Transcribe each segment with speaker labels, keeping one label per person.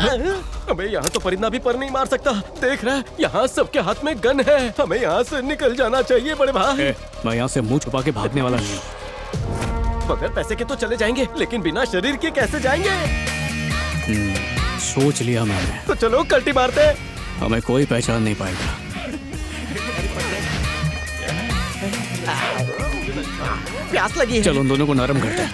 Speaker 1: हमें यहाँ तो परिंदा भी पर नहीं मार सकता। देख रहा है, यहाँ सबके हाथ में गन है। हमें यहाँ से निकल जाना चाहिए बड़े भाई।
Speaker 2: मैं यहाँ से मुंह छुपा के भागने वाला नहीं हूँ।
Speaker 1: बगैर पैसे के तो चले जाएंगे, लेकिन बिना शरीर के कैसे जाएंगे?
Speaker 2: सोच लिया मैंने।
Speaker 1: तो चलो कल्टी मारते हैं।
Speaker 2: हमें कोई पहचान नहीं पाएगा।
Speaker 1: प्यास लगी है।
Speaker 2: चलो उन दोनों को नरम करते हैं।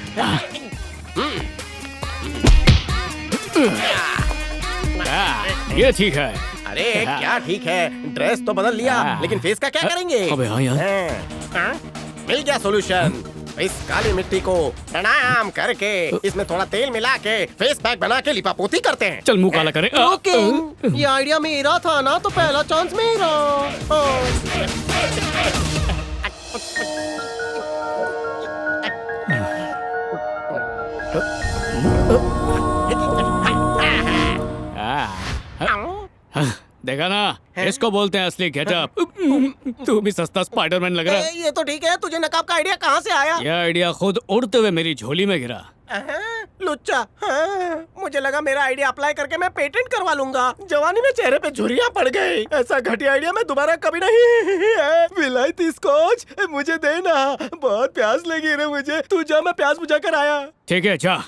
Speaker 2: ये ठीक है।
Speaker 1: अरे क्या ठीक है, ड्रेस तो बदल लिया, लेकिन फेस का क्या करेंगे?
Speaker 2: अबे हाँ यार।
Speaker 1: मिल गया सॉल्यूशन। इस काली मिट्टी को प्रणाम करके इसमें थोड़ा तेल मिला के फेस पैक बना के लिपापोती करते हैं।
Speaker 2: चल मुंह काला करें।
Speaker 1: ओके, ये आइडिया मेरा था ना, तो पहला चांस मेरा।
Speaker 2: देखा ना, इसको बोलते हैं असली गेटअप। तू भी सस्ता स्पाइडरमैन लग रहा है।
Speaker 1: ये तो ठीक है, तुझे नकाब का आइडिया कहाँ से आया?
Speaker 2: यह आइडिया खुद उड़ते हुए मेरी झोली में गिरा।
Speaker 1: लुच्चा, मुझे लगा मेरा आइडिया अप्लाई करके मैं पेटेंट करवा लूंगा। जवानी में चेहरे पे झुर्रियां पड़ गई। ऐसा घटिया आइडिया मैं दोबारा कभी नहीं। विलायती स्कॉच मुझे देना, बहुत प्यास लगी रे मुझे। तू जा, मैं प्यास बुझा कर आया।
Speaker 2: ठीक है जा।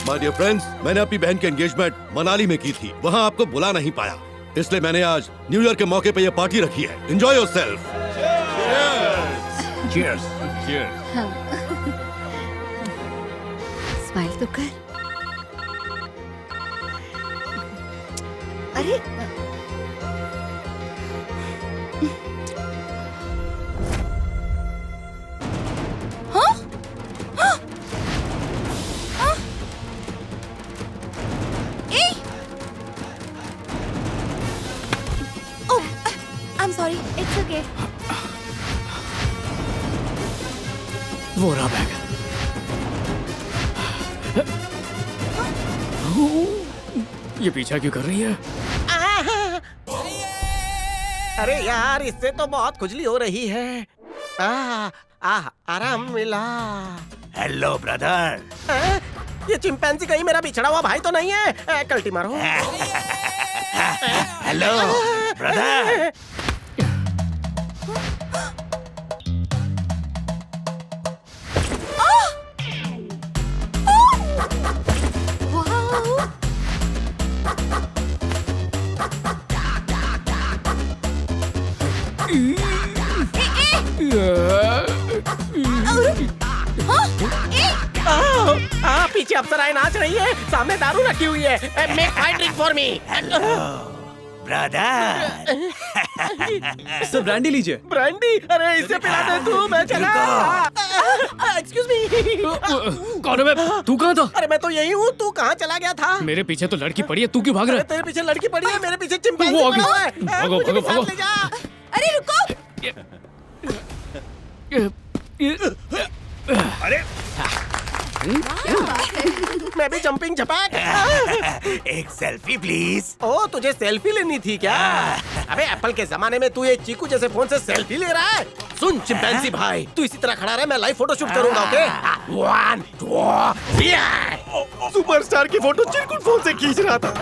Speaker 3: माय डियर फ्रेंड्स, मैंने अपनी बहन की एंगेजमेंट मनाली में की थी। वहाँ आपको बुला नहीं पाया, इसलिए मैंने आज न्यू ईयर के मौके पे ये पार्टी रखी है। Enjoy yourself.
Speaker 2: Cheers. Cheers.
Speaker 4: Smile तो कर। अरे हाँ? हाँ? हाँ? ए! Oh, I'm sorry. It's okay.
Speaker 2: वो रहा बैग। ये पीछा क्यों कर रही है?
Speaker 1: अरे यार, इससे तो बहुत खुजली हो रही है। आराम मिला।
Speaker 5: Hello brother.
Speaker 1: ये चिंपैंजी कहीं मेरा बिछड़ा हुआ भाई तो नहीं है? कल्टी मारो।
Speaker 5: Hello brother.
Speaker 1: पीछे अप्सराएं नाच रही है, सामने दारू रखी हुई है। Make fight drink for me.
Speaker 5: Brother.
Speaker 2: Sir brandy लीजिए।
Speaker 1: ब्रांडी? अरे इसे पिला दे तू, मैं चला। Excuse me.
Speaker 2: कौन है बे? तू कहाँ था?
Speaker 1: अरे मैं तो यही हूँ, तू कहाँ चला गया था?
Speaker 2: मेरे पीछे तो लड़की पड़ी है, तू क्यों भाग रहा है?
Speaker 1: तेरे पीछे लड़की पड़ी है, मेरे पीछे चिंपैंजी
Speaker 2: वो आ गई।
Speaker 1: पड़ा हुआ है।
Speaker 2: भागो,
Speaker 1: मुझे भी
Speaker 2: भागो,
Speaker 1: साथ ले जा।
Speaker 4: अरे रुको।
Speaker 5: अरे
Speaker 1: मैं भी जंपिंग झपाक।
Speaker 5: एक सेल्फी प्लीज।
Speaker 1: ओ, तुझे सेल्फी लेनी थी क्या? अबे एप्पल के जमाने में तू ये चीकू जैसे फोन से सेल्फी ले रहा है? सुन चिंपैंजी भाई, तू इसी तरह खड़ा रहे, मैं लाइव फोटो शूट करूंगा। ओके? 1 2 3। सुपरस्टार की फोटो चिरकुट फोन से खींच रहा था।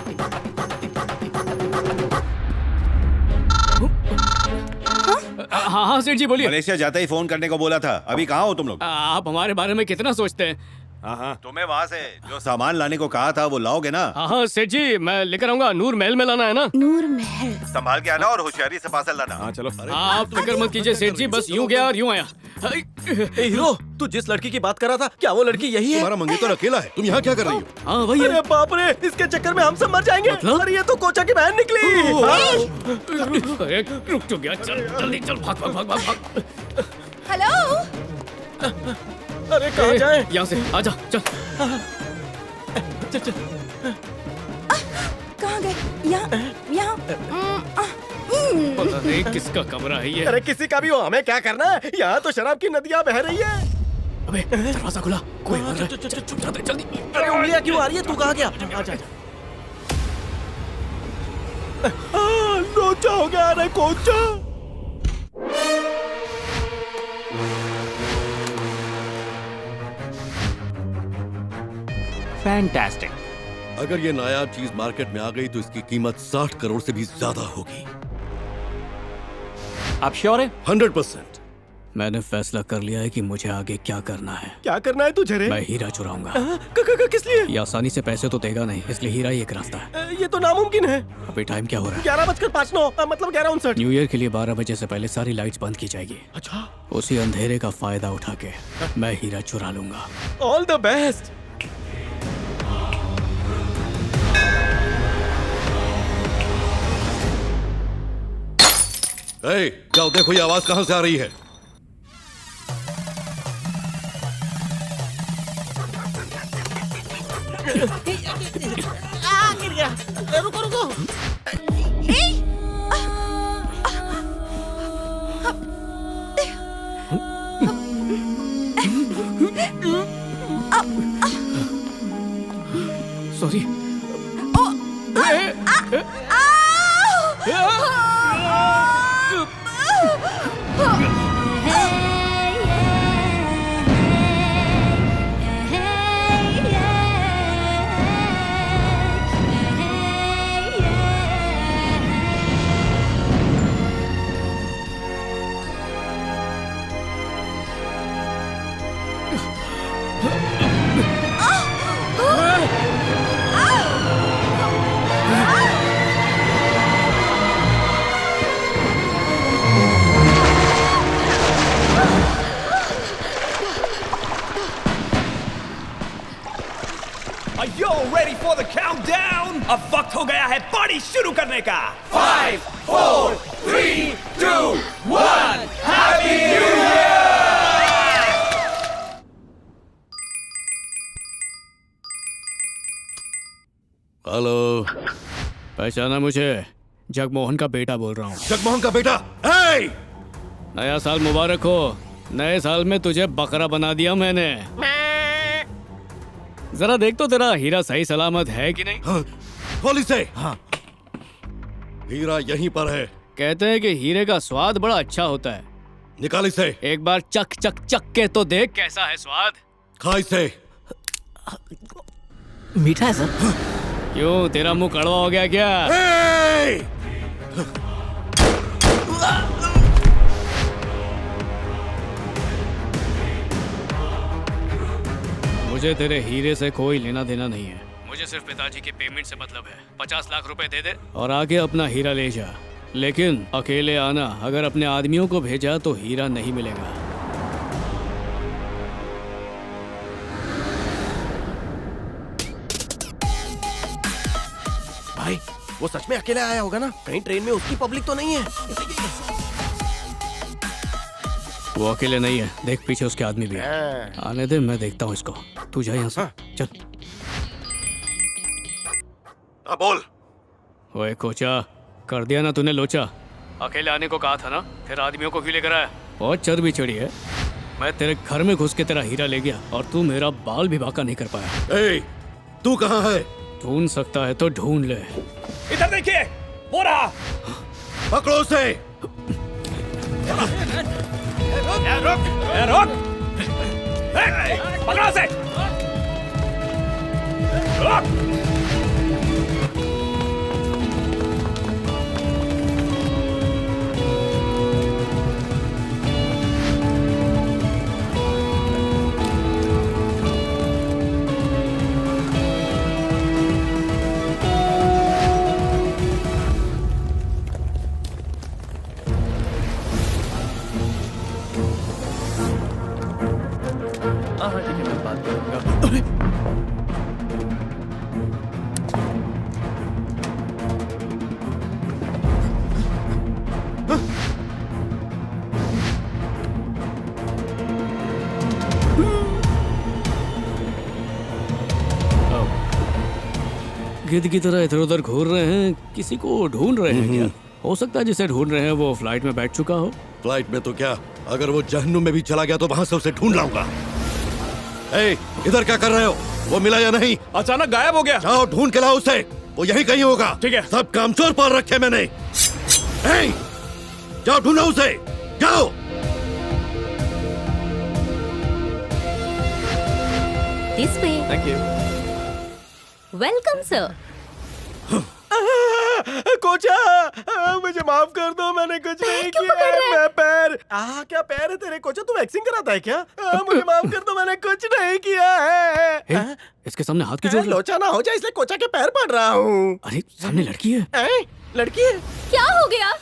Speaker 2: हाँ हाँ सेठ जी बोलिए।
Speaker 6: मलेशिया जाते ही फोन करने को बोला था। अभी कहाँ हो तुम लोग?
Speaker 2: आप हमारे बारे में कितना सोचते हैं?
Speaker 6: हाँ, तुम्हें वहाँ से जो सामान लाने को कहा था वो लाओगे ना?
Speaker 2: हाँ हाँ सेठ जी, मैं लेकर आऊंगा। नूर महल में लाना है ना?
Speaker 4: नूर महल।
Speaker 6: संभाल के आना और होशियारी से पार्सल लाना। हाँ चलो।
Speaker 2: आप फिक्र मत कीजिए सेठ जी, बस यूं गया और यूं आया।
Speaker 1: हीरो, तू जिस लड़की की बात कर रहा था, क्या वो लड़की यही है?
Speaker 3: तुम्हारा मंगेतर अकेला है, तुम यहाँ क्या कर रही हो?
Speaker 2: हाँ वही है।
Speaker 1: अरे बाप रे, इसके चक्कर में हम सब मर जाएंगे।
Speaker 2: मतलब?
Speaker 1: अरे ये तो कोचा की बहन निकली।
Speaker 2: अरे रुक तो गया, चल जल्दी चल, भाग भाग भाग भाग भाग।
Speaker 4: हेलो।
Speaker 1: अरे कहाँ जाए?
Speaker 2: यहाँ से आजा, चल
Speaker 1: चल चल।
Speaker 4: कहाँ गए? यहाँ।
Speaker 2: पता नहीं किसका कमरा है ये।
Speaker 1: अरे किसी का भी हो, हमें क्या करना है? यहाँ तो शराब की नदियाँ बह रही है।
Speaker 2: अबे दरवाजा खुला, कोई आ रहा है। चुप जा जल्दी।
Speaker 1: अरे उंगलियाँ क्यों आ रही है? तू कहाँ गया? आजा। लोचा हो गया। अरे कोचा।
Speaker 5: फैंटास्टिक।
Speaker 3: अगर ये नायाब चीज मार्केट में आ गई तो इसकी कीमत 60 करोड़ से भी ज्यादा होगी।
Speaker 7: आप श्योर हैं?
Speaker 3: 100%।
Speaker 2: मैंने फैसला कर लिया है कि मुझे आगे क्या करना है।
Speaker 1: क्या करना है तुझे रे?
Speaker 2: मैं हीरा चुराऊंगा।
Speaker 1: किस लिए?
Speaker 2: ये आसानी से पैसे तो देगा नहीं, इसलिए हीरा ही एक रास्ता है।
Speaker 1: ये तो नामुमकिन है।
Speaker 2: अभी टाइम क्या हो रहा है?
Speaker 1: 11:05 मतलब 11:59।
Speaker 2: न्यू ईयर के लिए 12 बजे से पहले सारी लाइट्स बंद की जाएगी।
Speaker 1: अच्छा,
Speaker 2: उसी अंधेरे का फायदा उठा के मैं हीरा चुरा लूंगा।
Speaker 1: All the best.
Speaker 3: जाओ देखो ये आवाज कहां से आ रही है।
Speaker 1: गिर गया। रुको रुको।
Speaker 2: Sorry.
Speaker 7: Are you ready for the countdown? अब वक्त हो गया है पार्टी शुरू करने का। 5, 4, 3, 2, 1 हैप्पी न्यू ईयर।
Speaker 3: हेलो,
Speaker 2: पहचाना मुझे? जगमोहन का बेटा बोल रहा हूँ।
Speaker 3: जगमोहन का बेटा। हे!
Speaker 2: नया साल मुबारक हो। नए साल में तुझे बकरा बना दिया मैंने। जरा देख तो तेरा हीरा सही सलामत है कि नहीं।
Speaker 3: हाँ, खोल इसे। हाँ। हीरा यहीं पर है।
Speaker 2: कहते हैं कि हीरे का स्वाद बड़ा अच्छा होता है।
Speaker 3: निकाल इसे।
Speaker 2: एक बार चक चक चक के तो देख कैसा है स्वाद।
Speaker 3: खा इसे।
Speaker 1: मीठा है सर।
Speaker 2: क्यों, तेरा मुंह कड़वा हो गया क्या?
Speaker 3: हे!
Speaker 2: मुझे तेरे हीरे से कोई लेना देना नहीं है। मुझे सिर्फ पिताजी की पेमेंट से मतलब है। 50 लाख रुपए दे दे और आगे अपना हीरा ले जा। लेकिन अकेले आना। अगर अपने आदमियों को भेजा तो हीरा नहीं मिलेगा।
Speaker 1: भाई, वो सच में अकेले आया होगा ना? कहीं ट्रेन में उसकी पब्लिक तो नहीं है?
Speaker 2: वो अकेले नहीं है, देख पीछे उसके आदमी भी है। आने दे, मैं देखता हूँ इसको। तू जा यहाँ से। चल।
Speaker 3: अब बोल।
Speaker 2: ओए कोचा, कर दिया ना तूने लोचा। अकेले आने को कहा था ना, फिर आदमियों को क्यों लेकर आया? बहुत चर्बी चढ़ी है। मैं तेरे घर में घुस के तेरा हीरा ले गया और तू मेरा बाल भी बांका नहीं कर पाया।
Speaker 3: ए, तू कहाँ है?
Speaker 2: ढूंढ सकता है तो ढूंढ ले।
Speaker 7: इधर देखिए, वो रहा।
Speaker 3: पकड़ो उसे।
Speaker 7: रुक। पकड़ो उसे। रुक।
Speaker 1: हाँ ठीक है, मैं बात करूंगा।
Speaker 2: गिद्ध की तरह इधर उधर घूर रहे हैं। किसी को ढूंढ रहे हैं क्या? हो सकता है जिसे ढूंढ रहे हैं वो फ्लाइट में बैठ चुका हो।
Speaker 3: फ्लाइट में तो क्या, अगर वो जहन्नुम में भी चला गया तो वहां से उसे ढूंढ लाऊंगा। ए, इधर क्या कर रहे हो? वो मिला या नहीं?
Speaker 7: अचानक गायब हो गया।
Speaker 3: जाओ ढूंढ के लाओ उसे। वो यहीं कहीं होगा।
Speaker 7: ठीक है।
Speaker 3: सब कामचोर पाल रखे मैंने। ए, जाओ ढूंढो उसे। जाओ।
Speaker 4: This way.
Speaker 1: Thank you.
Speaker 4: Welcome sir.
Speaker 1: कोचा, मुझे माफ कर दो, मैंने कुछ नहीं
Speaker 4: क्यों
Speaker 1: किया
Speaker 4: पकड़ रहे
Speaker 1: है।
Speaker 4: हैं?
Speaker 1: मैं पैर क्या पैर है तेरे कोचा? तू वैक्सिंग कराता है क्या? मुझे माफ कर दो, मैंने कुछ नहीं किया है।
Speaker 2: हे, इसके सामने हाथ क्यों जोड़ रहे हो?
Speaker 1: लोचा ना हो जाए इसलिए कोचा के पैर पड़ रहा हूँ।
Speaker 2: अरे सामने लड़की है।
Speaker 1: लड़की है?
Speaker 4: क्या हो गया?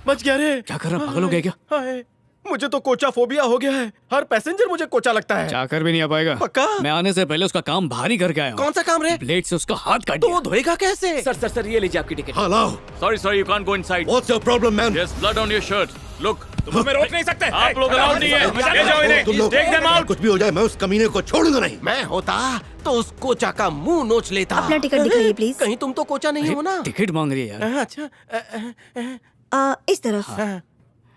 Speaker 1: बच गया रे।
Speaker 2: क्या कर रहा, पागल हो गया क्या?
Speaker 1: हाय, मुझे तो कोचा फोबिया हो गया है। हर पैसेंजर मुझे कोचा लगता है।
Speaker 2: चाकर भी नहीं आ पाएगा।
Speaker 1: पक्का?
Speaker 2: मैं आने से पहले उसका काम भारी करके आया हूँ।
Speaker 1: कौन सा काम रे?
Speaker 2: ब्लेड से उसका हाथ काट
Speaker 1: तो
Speaker 2: दिया।
Speaker 1: वो धोएगा कैसे?
Speaker 8: सर ये लीजिए आपकी टिकट।
Speaker 3: हाँ लाओ।
Speaker 9: Sorry, sir, you can't go inside.
Speaker 3: What's your problem, man?
Speaker 9: There's blood on your shirt. Look.
Speaker 7: तुम हमें रोक नहीं सकते।
Speaker 9: आप लोग अलाउड नहीं है। ले जाओ इन्हें।
Speaker 3: तुम लोग
Speaker 7: Take them out.
Speaker 3: कुछ भी हो जाए, मैं उस कमीने को छोड़ूंगा नहीं।
Speaker 1: मैं होता तो उस कोचा का मुंह नोच लेता।
Speaker 4: अपना टिकट दिखाइए प्लीज।
Speaker 1: कहीं तुम तो कोचा नहीं हो ना?
Speaker 2: टिकट मांग रही है यार।
Speaker 1: अच्छा।
Speaker 4: इस तरफ।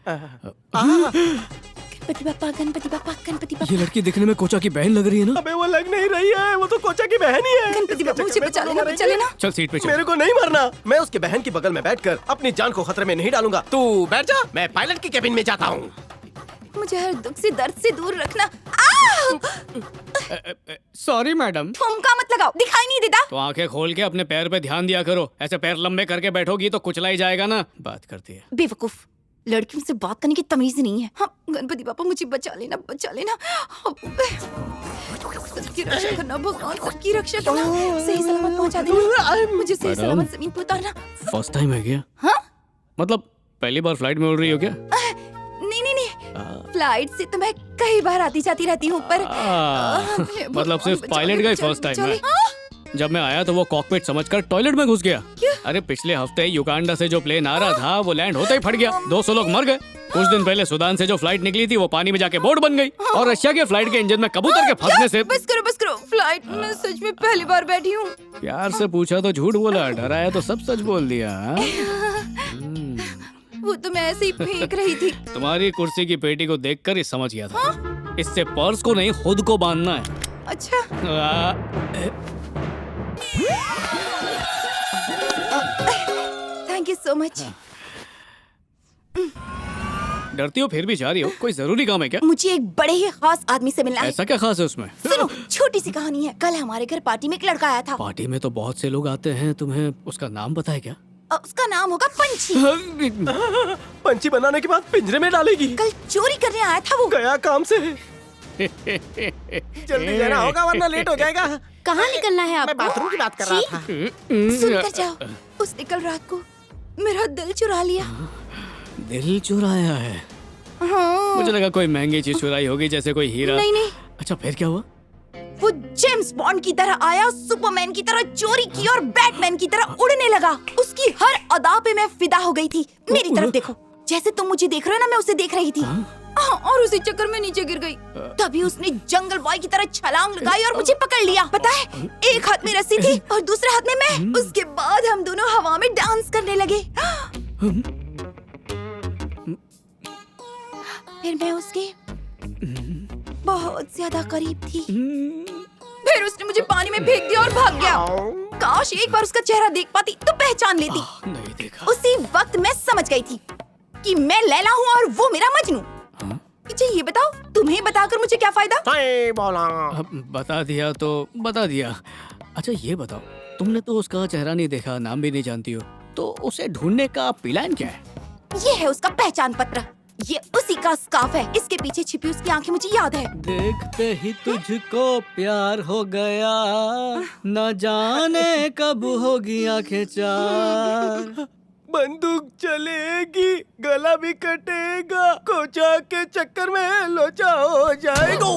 Speaker 4: गणपति बापा, गणपति बापा, गणपति बापा।
Speaker 2: ये लड़की दिखने में कोचा की बहन लग रही है ना?
Speaker 1: अबे वो लग नहीं रही है, वो तो कोचा की बहन ही है।
Speaker 4: गणपति बापा मुझे बचा लेना, बचा लेना।
Speaker 2: चल सीट पे चल।
Speaker 1: मेरे को नहीं मरना। मैं उसके बहन की बगल में बैठकर अपनी जान को खतरे में नहीं डालूंगा। तू बैठ जा, मैं पायलट की केबिन में जाता हूँ।
Speaker 4: मुझे हर दुख से, दर्द से दूर रखना।
Speaker 2: Sorry madam.
Speaker 4: ठुमका मत लगाओ, दिखाई नहीं देता।
Speaker 2: तो आंखें खोल के अपने पैर पे ध्यान दिया करो। ऐसे पैर लंबे करके बैठोगी तो कुचला ही जाएगा ना। बात करती है।
Speaker 4: बेवकूफ, लड़कियों से बात करने की तमीज नहीं है। हाँ, गणपति बापा मुझे बचा लेना, बचा लेना। सबकी रक्षा करना भगवान, सबकी रक्षा करना। सही सलामत पहुंचा देना, मुझे सही
Speaker 2: मैडम।
Speaker 4: सलामत जमीन पे उतारना।
Speaker 2: फर्स्ट टाइम है क्या?
Speaker 4: हाँ?
Speaker 2: मतलब पहली बार फ्लाइट में उड़ रही हो क्या?
Speaker 4: नहीं, फ्लाइट से तो मैं कई बार आती जाती रहती हूँ, पर
Speaker 2: मतलब सिर्फ पायलट का ही फर्स्ट टाइम है। जब मैं आया तो वो कॉकपिट समझकर टॉयलेट में घुस गया। अरे पिछले हफ्ते युगांडा से जो प्लेन आ रहा था वो लैंड होते ही फट गया। 200 लोग मर गए। कुछ दिन पहले सूडान से जो फ्लाइट निकली थी वो पानी में जाके बोट बन गई। और रशिया के फ्लाइट के इंजन में कबूतर के फंसने से।
Speaker 4: बस करो, फ्लाइट में सच में पहली बार बैठी हूँ।
Speaker 2: प्यार से पूछा तो झूठ बोला, डराया तो सब सच बोल दिया। हाँ?
Speaker 4: वो तो मैं ऐसे ही फेंक रही थी।
Speaker 2: तुम्हारी कुर्सी की पेटी को देखकर ही समझ गया था। इससे पर्स को नहीं खुद को बांधना है।
Speaker 4: अच्छा, थैंक यू सो मच।
Speaker 2: डरती हो फिर भी जा रही हो? कोई जरूरी काम है क्या?
Speaker 4: मुझे एक बड़े ही खास आदमी से मिलना है।
Speaker 2: ऐसा क्या खास है उसमें?
Speaker 4: सुनो, छोटी सी कहानी है। कल हमारे घर पार्टी में एक लड़का आया था।
Speaker 2: पार्टी में तो बहुत से लोग आते हैं, तुम्हें उसका नाम पता है क्या?
Speaker 4: उसका नाम होगा पंछी।
Speaker 1: पंछी बनाने के बाद पिंजरे में डालेगी।
Speaker 4: कल चोरी करने आया था वो।
Speaker 1: गया काम से। जल्दी जाना होगा वरना लेट हो जाएगा।
Speaker 4: कहाँ निकलना है आपको?
Speaker 1: मैं बाथरूम की बात कर रहा था।
Speaker 4: सुनकर जाओ, उसने कल रात को मेरा दिल चुरा लिया।
Speaker 2: दिल चुराया है?
Speaker 4: हाँ।
Speaker 2: मुझे लगा कोई महंगी चीज चुराई होगी, जैसे कोई हीरा।
Speaker 4: नहीं।
Speaker 2: अच्छा फिर क्या हुआ?
Speaker 4: वो जेम्स बॉन्ड की तरह आया, सुपरमैन की तरह चोरी की और बैटमैन की तरह उड़ने लगा। उसकी हर अदा पे मैं फिदा हो गई थी। मेरी तरफ देखो, जैसे तुम मुझे देख रहे हो ना, मैं उसे देख रही थी। और उसी चक्कर में नीचे गिर गई। तभी उसने जंगल बॉय की तरह छलांग लगाई और मुझे पकड़ लिया। पता है, एक हाथ में रस्सी थी और दूसरे हाथ में मैं। उसके बाद हम दोनों हवा में डांस करने लगे। फिर मैं उसके बहुत ज्यादा करीब थी। फिर उसने मुझे पानी में फेंक दिया और भाग गया। काश एक बार उसका चेहरा देख पाती तो पहचान लेती।
Speaker 2: नहीं देखा।
Speaker 4: उसी वक्त मैं समझ गई थी कि मैं लैला हूँ और वो मेरा मजनू। मुझे ये बताओ, तुम्हें बताकर मुझे क्या फायदा?
Speaker 1: सही बोला।
Speaker 2: अब बता दिया तो बता दिया। अच्छा ये बताओ, तुमने तो उसका चेहरा नहीं देखा, नाम भी नहीं जानती हो, तो उसे ढूंढने का प्लान क्या है?
Speaker 4: ये है उसका पहचान पत्र। ये उसी का स्कार्फ है। इसके पीछे छिपी उसकी आंखें मुझे याद है।
Speaker 2: देखते ही तुझको प्यार हो गया, न जाने कब होगी आंखें चार।
Speaker 1: बंदूक चलेगी, गला भी कटेगा, कोचा के चक्कर में लोचा हो जाएगा।